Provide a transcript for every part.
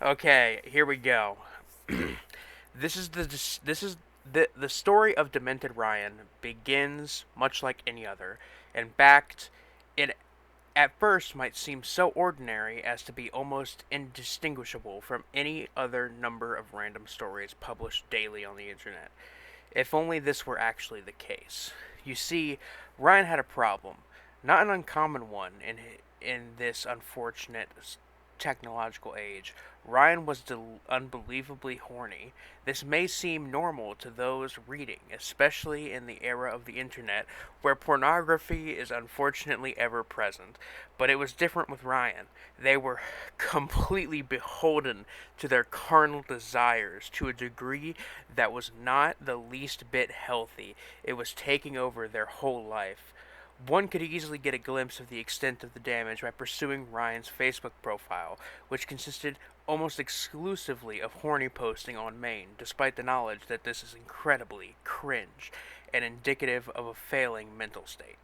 Okay, here we go. The story of Demented Ryan begins much like any other. In fact, it at first might seem so ordinary as to be almost indistinguishable from any other number of random stories published daily on the internet. If only this were actually the case. You see, Ryan had a problem, not an uncommon one in this unfortunate technological age. Ryan was unbelievably horny. This may seem normal to those reading, especially in the era of the internet where pornography is unfortunately ever present. But it was different with Ryan. They were completely beholden to their carnal desires to a degree that was not the least bit healthy. It was taking over their whole life. One could easily get a glimpse of the extent of the damage by pursuing Ryan's Facebook profile, which consisted almost exclusively of horny posting on Maine, despite the knowledge that this is incredibly cringe and indicative of a failing mental state.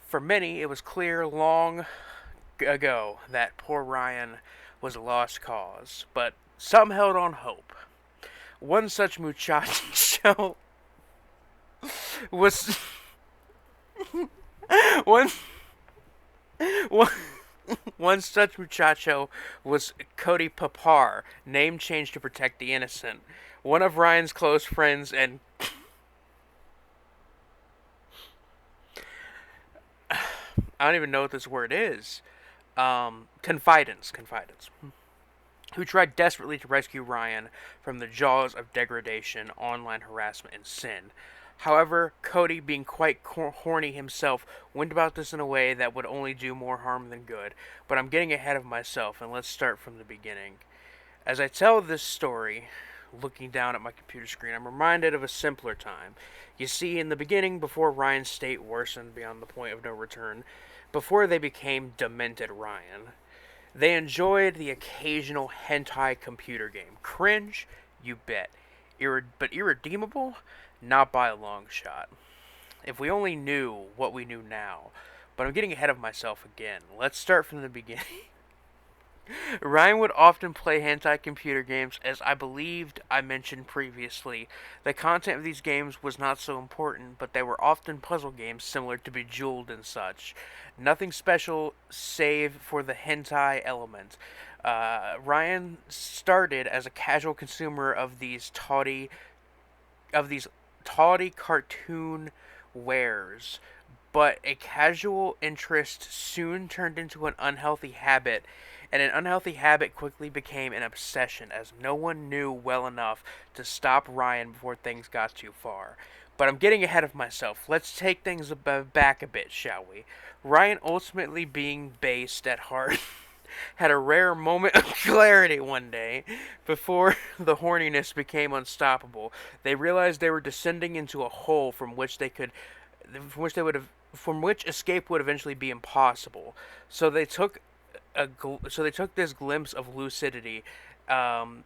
For many, it was clear long ago that poor Ryan was a lost cause, but some held on hope. One such muchacho was one one one such muchacho was Cody Papar, name changed to protect the innocent. One of Ryan's close friends and I don't even know what this word is. Confidence, who tried desperately to rescue Ryan from the jaws of degradation, online harassment, and sin. However, Cody, being quite horny himself, went about this in a way that would only do more harm than good. But I'm getting ahead of myself, and let's start from the beginning. As I tell this story, looking down at my computer screen, I'm reminded of a simpler time. You see, in the beginning, before Ryan's state worsened beyond the point of no return, before they became Demented Ryan, they enjoyed the occasional hentai computer game. Cringe? You bet. But irredeemable? Not by a long shot. If we only knew what we knew now. But I'm getting ahead of myself again. Let's start from the beginning. Ryan would often play hentai computer games, as I believed I mentioned previously. The content of these games was not so important, but they were often puzzle games similar to Bejeweled and such. Nothing special save for the hentai element. Ryan started as a casual consumer of these tawdy cartoon wares, but a casual interest soon turned into an unhealthy habit, and an unhealthy habit quickly became an obsession as no one knew well enough to stop Ryan before things got too far. But I'm getting ahead of myself. Let's take things back a bit, shall we? Ryan, ultimately being based at heart, had a rare moment of clarity one day before the horniness became unstoppable. They realized they were descending into a hole from which escape would eventually be impossible. So they took this glimpse of lucidity, um,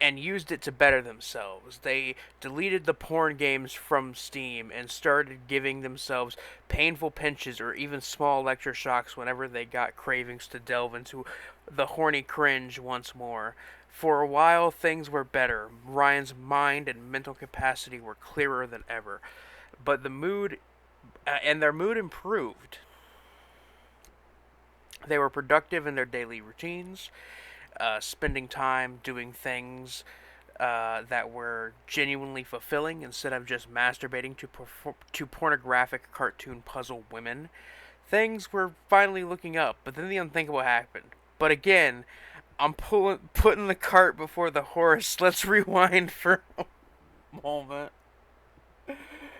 and used it to better themselves. They deleted the porn games from Steam and started giving themselves painful pinches or even small electroshocks whenever they got cravings to delve into the horny cringe once more. For a while, things were better. Ryan's mind and mental capacity were clearer than ever, but their mood improved. They were productive in their daily routines, spending time doing things that were genuinely fulfilling instead of just masturbating to pornographic cartoon puzzle women. Things were finally looking up, but then the unthinkable happened. But again, putting the cart before the horse. Let's rewind for a moment.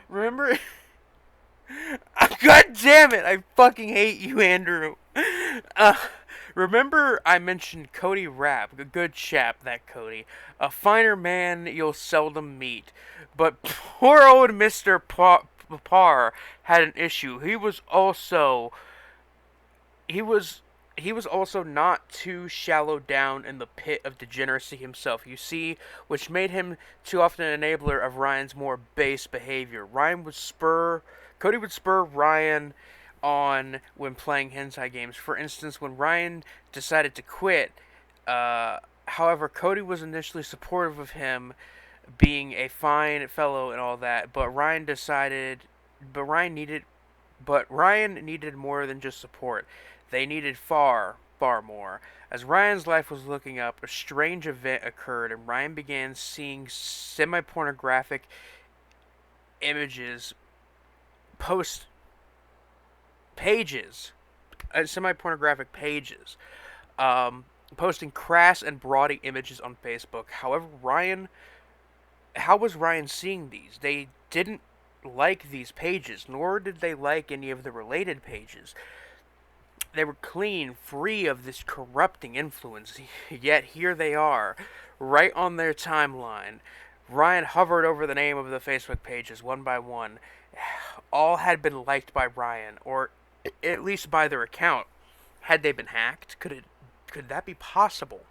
Remember? God damn it! I fucking hate you, Andrew. Uh, Remember I mentioned Cody Rapp, a good chap, that Cody. A finer man you'll seldom meet. But poor old Mr. Parr had an issue. He was he was also not too shallow down in the pit of degeneracy himself, you see, which made him too often an enabler of Ryan's more base behavior. Cody would spur Ryan on when playing hentai games. For instance, when Ryan decided to quit, uh, However, Cody was initially supportive of him being a fine fellow and all that, but but Ryan needed Ryan needed more than just support. They needed far, far more. As Ryan's life was looking up, a strange event occurred, and Ryan began seeing semi pornographic images post pages, semi pornographic pages, um, posting crass and brawny images on Facebook. However, how was Ryan seeing these? They didn't like these pages, nor did they like any of the related pages. They were clean, free of this corrupting influence, yet here they are, right on their timeline. Ryan hovered over the name of the Facebook pages one by one. All had been liked by Ryan, or at least by their account. Had they been hacked? Could that be possible?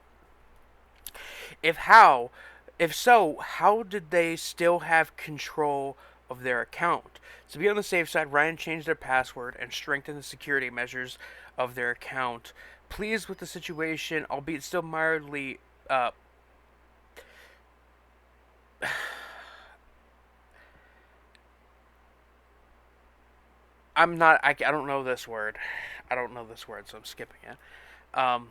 If how, if so, how did they still have control of their account? To be on the safe side, Ryan changed their password and strengthened the security measures of their account. Pleased with the situation, albeit still mildly I don't know this word. I don't know this word, so I'm skipping it. Um,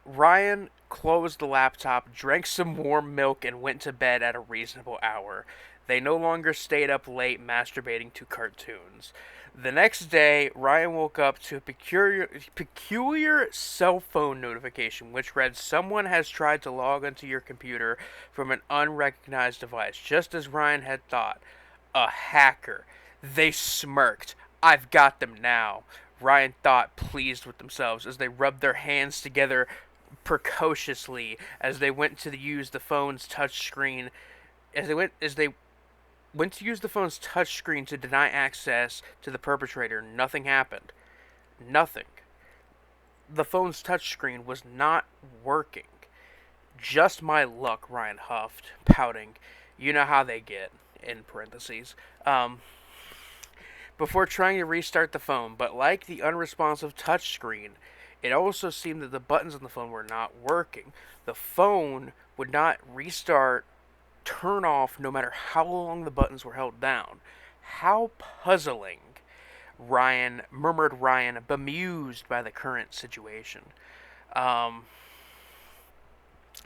Ryan closed the laptop, drank some warm milk, and went to bed at a reasonable hour. They no longer stayed up late masturbating to cartoons. The next day, Ryan woke up to a peculiar cell phone notification which read, "Someone has tried to log onto your computer from an unrecognized device," just as Ryan had thought. A hacker. They smirked. "I've got them now," Ryan thought, pleased with themselves as they rubbed their hands together precociously as they went to use the phone's touchscreen. As they went to use the phone's touchscreen to deny access to the perpetrator, nothing happened. Nothing. The phone's touchscreen was not working. "Just my luck," Ryan huffed, pouting. "You know how they get," in parentheses. Before trying to restart the phone, but like the unresponsive touchscreen, it also seemed that the buttons on the phone were not working. The phone would not restart, turn off, no matter how long the buttons were held down. How puzzling, Ryan murmured Ryan, bemused by the current situation. Um,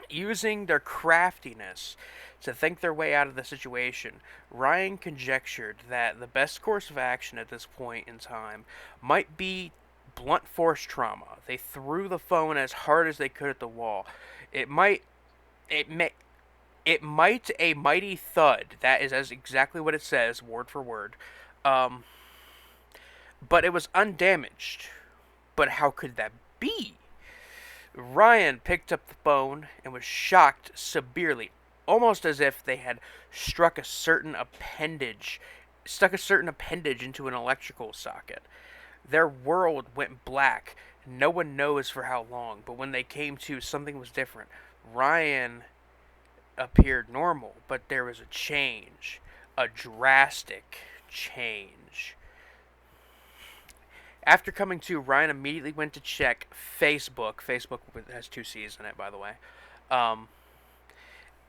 Using their craftiness to think their way out of the situation, Ryan conjectured that the best course of action at this point in time might be blunt force trauma. They threw the phone as hard as they could at the wall. It might it may it might a mighty thud. That is as exactly what it says, word for word. Um, but it was undamaged. But how could that be? Ryan picked up the phone and was shocked severely, almost as if they had stuck a certain appendage into an electrical socket. Their world went black. No one knows for how long, but when they came to, something was different. Ryan appeared normal, but there was a change, a drastic change. After coming to, Ryan immediately went to check Facebook. Facebook has two C's in it, by the way. Um,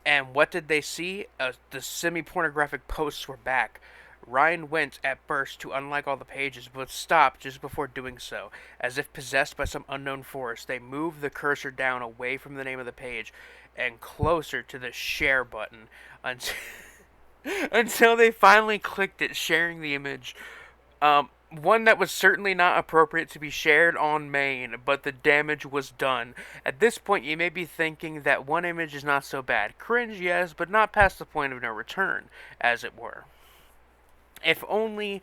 and what did they see? The semi-pornographic posts were back. Ryan went at first to unlike all the pages, but stopped just before doing so. As if possessed by some unknown force, they moved the cursor down away from the name of the page and closer to the share button until, until they finally clicked it, sharing the image. One that was certainly not appropriate to be shared on main, but the damage was done. At this point, you may be thinking that one image is not so bad. Cringe, yes, but not past the point of no return, as it were. If only,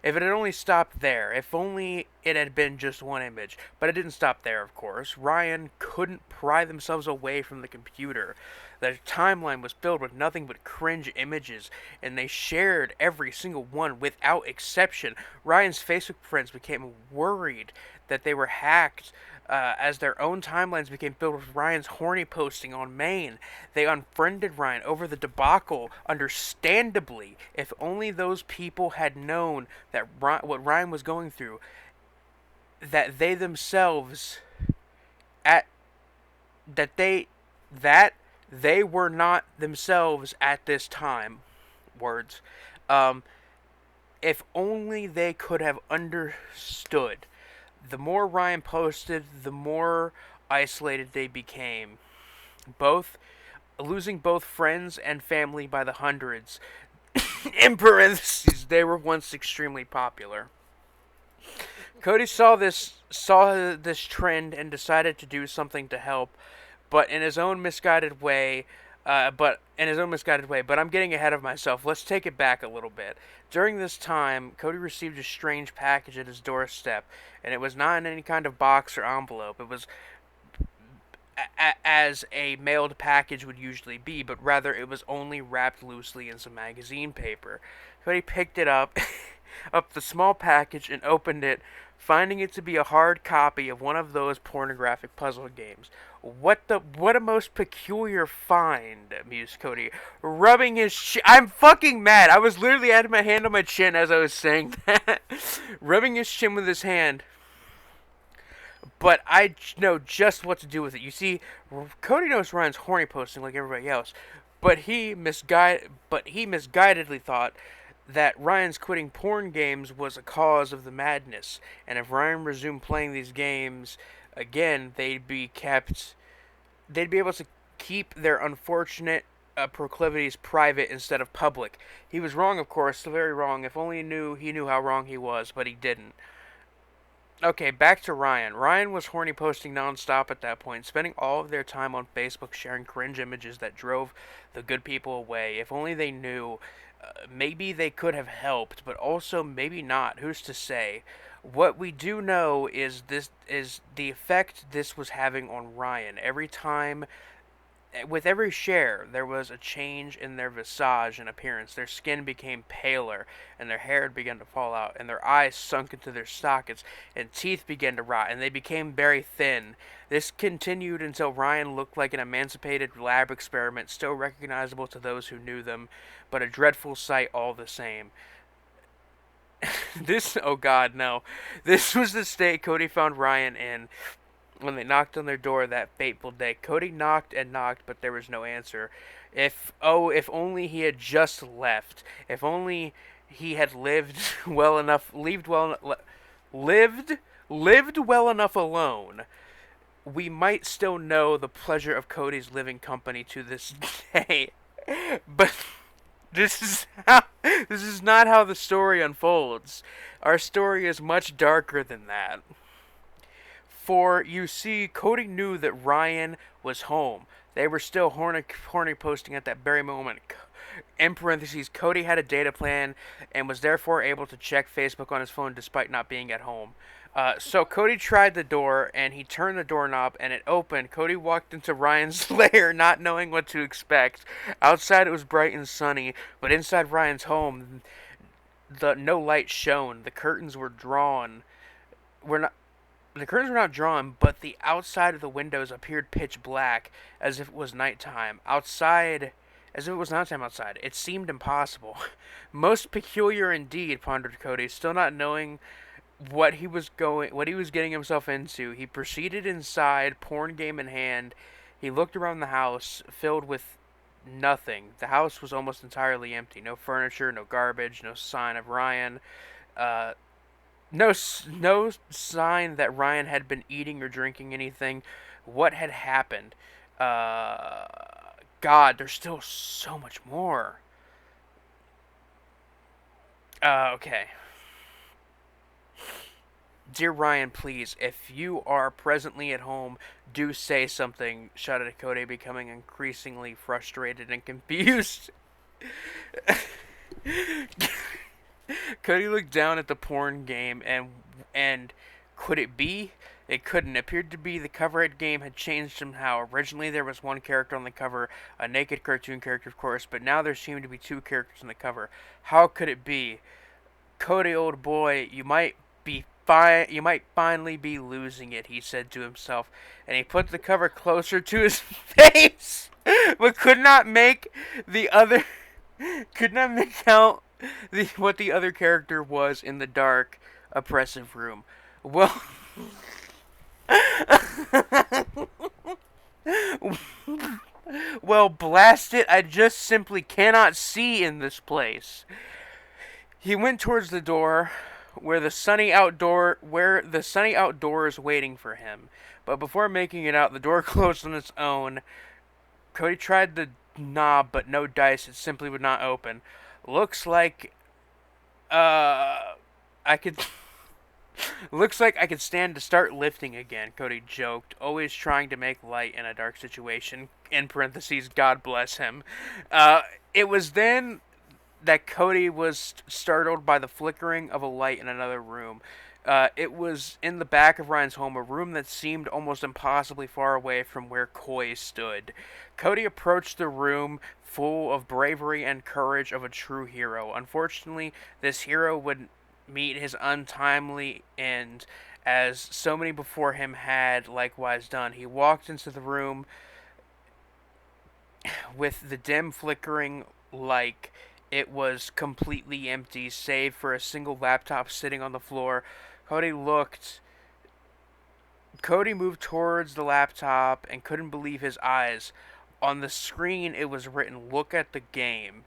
if it had only stopped there. If only it had been just one image. But it didn't stop there, of course. Ryan couldn't pry themselves away from the computer. Their timeline was filled with nothing but cringe images, and they shared every single one without exception. Ryan's Facebook friends became worried that they were hacked, as their own timelines became filled with Ryan's horny posting on Maine. They unfriended Ryan over the debacle, understandably. If only those people had known that what Ryan was going through, that they themselves, at that they were not themselves at this time. Words. Um, if only they could have understood. The more Ryan posted, the more isolated they became. Both losing both friends and family by the hundreds. In parentheses, they were once extremely popular. Cody saw this trend and decided to do something to help, but in his own misguided way. But I'm getting ahead of myself. Let's take it back a little bit. During this time, Cody received a strange package at his doorstep, and it was not in any kind of box or envelope. It was as a mailed package would usually be, but rather it was only wrapped loosely in some magazine paper. Cody picked it up, up the small package, and opened it, finding it to be a hard copy of one of those pornographic puzzle games. What a most peculiar find, mused Cody, rubbing his I'm fucking mad. I was literally had my hand on my chin as I was saying that. Rubbing his chin with his hand. But I know just what to do with it. You see, Cody knows Ryan's horny posting like everybody else, but he misguidedly thought that Ryan's quitting porn games was a cause of the madness, and if Ryan resumed playing these games again, they'd be able to keep their unfortunate proclivities private instead of public. He was wrong, of course, very wrong. If only he knew how wrong he was, but he didn't. Okay, back to Ryan. Ryan was horny posting nonstop at that point, spending all of their time on Facebook sharing cringe images that drove the good people away. If only they knew, maybe they could have helped, but also maybe not. Who's to say? What we do know is the effect this was having on Ryan. With every share, there was a change in their visage and appearance. Their skin became paler, and their hair began to fall out, and their eyes sunk into their sockets, and teeth began to rot, and they became very thin. This continued until Ryan looked like an emancipated lab experiment, still recognizable to those who knew them, but a dreadful sight all the same. Oh god, no. This was the state Cody found Ryan in when they knocked on their door that fateful day. Cody knocked and knocked, but there was no answer. If only he had just left. If only he had lived well enough, lived well enough alone. We might still know the pleasure of Cody's living company to this day. But this is not how the story unfolds. Our story is much darker than that. For, you see, Cody knew that Ryan was home. They were still horny posting at that very moment. In parentheses, Cody had a data plan and was therefore able to check Facebook on his phone despite not being at home. So Cody tried the door, and he turned the doorknob, and it opened. Cody walked into Ryan's lair, not knowing what to expect. Outside it was bright and sunny, but inside Ryan's home, no light shone. The curtains were drawn. The curtains were not drawn, but the outside of the windows appeared pitch black, as if it was nighttime. As if it was nighttime outside. It seemed impossible. Most peculiar indeed, pondered Cody, still not knowing what he was getting himself into. He proceeded inside, porn game in hand. He looked around the house, filled with nothing. The house was almost entirely empty. No furniture, no garbage, no sign of Ryan. No sign that Ryan had been eating or drinking anything. What had happened? God, there's still so much more. Okay. Dear Ryan, please, if you are presently at home, do say something, shouted Cody, becoming increasingly frustrated and confused. Cody looked down at the porn game and could it be? It couldn't. It appeared to be the cover art game had changed somehow. Originally there was one character on the cover, a naked cartoon character of course, but now there seemed to be two characters on the cover. How could it be? Cody, old boy, you might finally be losing it, he said to himself, and he put the cover closer to his face, but could not make out what the other character was in the dark, oppressive room. Well, well, blast it, I just simply cannot see in this place. He went towards the door where the sunny outdoor is waiting for him. But before making it out, the door closed on its own. Cody tried the knob, but no dice, it simply would not open. Looks like I could Looks like I could stand to start lifting again, Cody joked, always trying to make light in a dark situation. In parentheses, God bless him. Uh, it was then that Cody was startled by the flickering of a light in another room. It was in the back of Ryan's home, a room that seemed almost impossibly far away from where Coy stood. Cody approached the room full of bravery and courage of a true hero. Unfortunately, this hero would meet his untimely end, as so many before him had likewise done. He walked into the room with the dim flickering light. It was completely empty, save for a single laptop sitting on the floor. Cody looked. Cody moved towards the laptop and couldn't believe his eyes. On the screen, it was written, "Look at the game."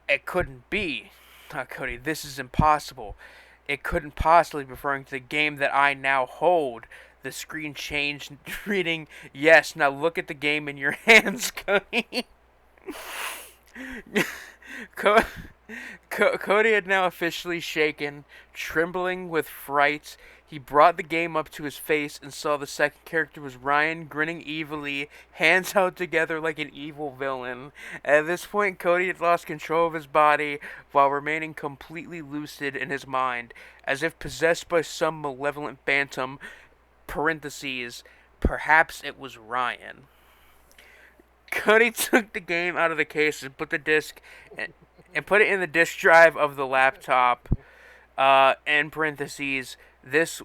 It couldn't be. Cody, this is impossible. It couldn't possibly be referring to the game that I now hold. The screen changed, reading, "Yes, now look at the game in your hands, Cody." Co- Cody had now officially shaken, trembling with fright. He brought the game up to his face and saw the second character was Ryan, grinning evilly, hands held together like an evil villain. At this point, Cody had lost control of his body while remaining completely lucid in his mind, as if possessed by some malevolent phantom. Parentheses, perhaps it was Ryan. Cody took the game out of the case and put the disc and put it in the disk drive of the laptop. In parentheses, this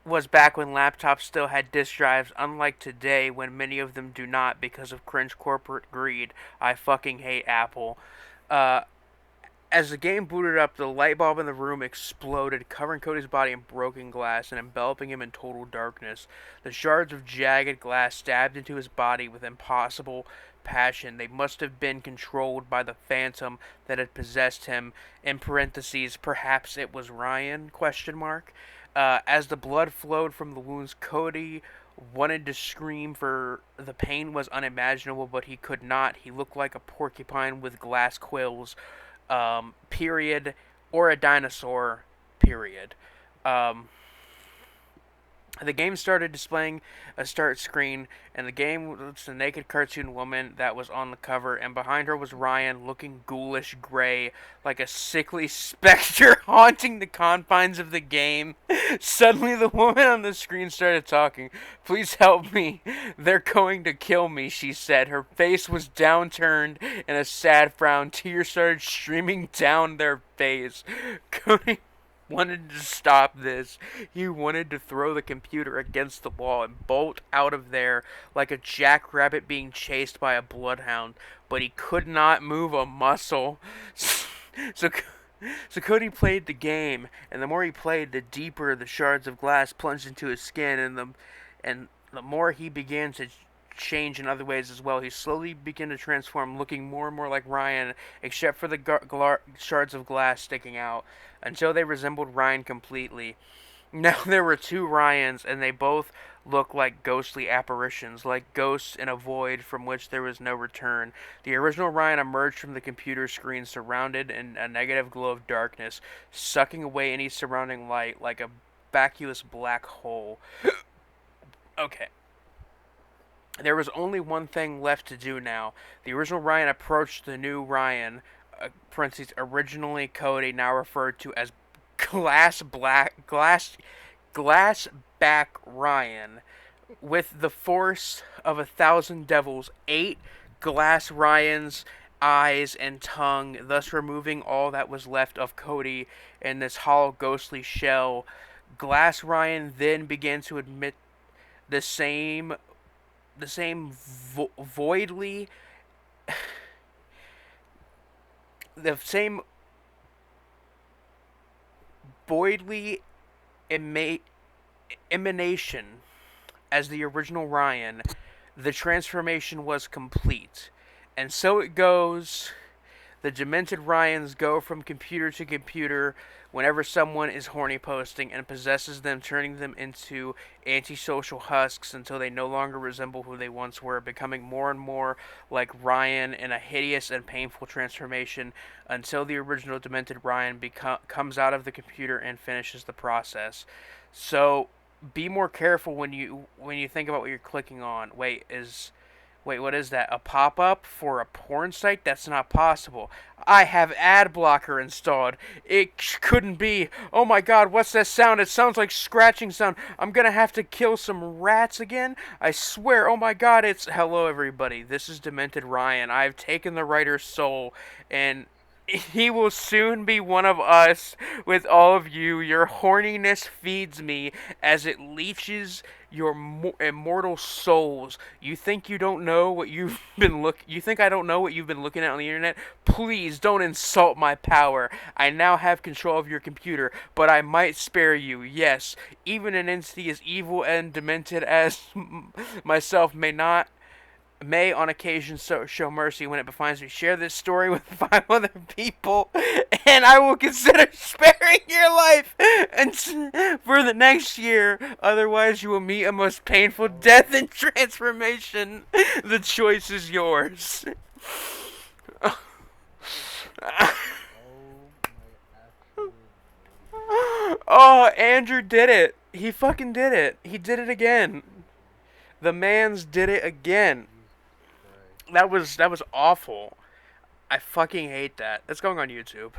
was back when laptops still had disk drives, unlike today when many of them do not because of cringe corporate greed. I fucking hate Apple. Uh, as the game booted up, the light bulb in the room exploded, covering Cody's body in broken glass and enveloping him in total darkness. The shards of jagged glass stabbed into his body with impossible passion. They must have been controlled by the phantom that had possessed him. In parentheses, perhaps it was Ryan? Question mark. As the blood flowed from the wounds, Cody wanted to scream, for the pain was unimaginable, but he could not. He looked like a porcupine with glass quills, period, or a dinosaur, period. Um, the game started displaying a start screen, and the game was a naked cartoon woman that was on the cover, and behind her was Ryan, looking ghoulish gray, like a sickly specter haunting the confines of the game. Suddenly, the woman on the screen started talking. "Please help me. They're going to kill me," she said. Her face was downturned in a sad frown. Tears started streaming down their face. Cody wanted to stop this. He wanted to throw the computer against the wall and bolt out of there like a jackrabbit being chased by a bloodhound, but he could not move a muscle. So, so Cody played the game, and the more he played, the deeper the shards of glass plunged into his skin, and the more he began to change in other ways as well. He slowly began to transform, looking more and more like Ryan, except for the shards of glass sticking out, until they resembled Ryan completely. Now there were two Ryans, and they both looked like ghostly apparitions, like ghosts in a void from which there was no return. The original Ryan emerged from the computer screen, surrounded in a negative glow of darkness, sucking away any surrounding light like a vacuous black hole. Okay. There was only one thing left to do now. The original Ryan approached the new Ryan, parentheses, originally Cody, now referred to as glass back Ryan, with the force of 1,000 devils, 8 glass Ryans, eyes and tongue, thus removing all that was left of Cody in this hollow ghostly shell. Glass Ryan then began to emit the same voidly the same voidly emanation as the original Ryan, The transformation was complete. And so it goes. The demented Ryans go from computer to computer whenever someone is horny posting and possesses them, turning them into antisocial husks until they no longer resemble who they once were, becoming more and more like Ryan in a hideous and painful transformation until the original demented Ryan comes out of the computer and finishes the process. So be more careful when you think about what you're clicking on. Wait, what is that? A pop up for a porn site? That's not possible. I have ad blocker installed. It couldn't be. Oh my god, what's that sound? It sounds like scratching sound. I'm gonna have to kill some rats again? I swear, oh my god, it's. Hello, everybody. This is Demented Ryan. I've taken the writer's soul, and he will soon be one of us with all of you. Your horniness feeds me as it leeches your immortal souls. You think you don't know what you've been look you think I don't know what you've been looking at on the internet? Please don't insult my power. I now have control of your computer, but I might spare you. Yes, even an entity as evil and demented as myself may on occasion show mercy when it befalls me. Share this story with 5 other people, and I will consider sparing your life and for the next year. Otherwise, you will meet a most painful death and transformation. The choice is yours. Oh, Andrew did it. He fucking did it. He did it again. The man's did it again. That was awful. I fucking hate that. It's going on YouTube.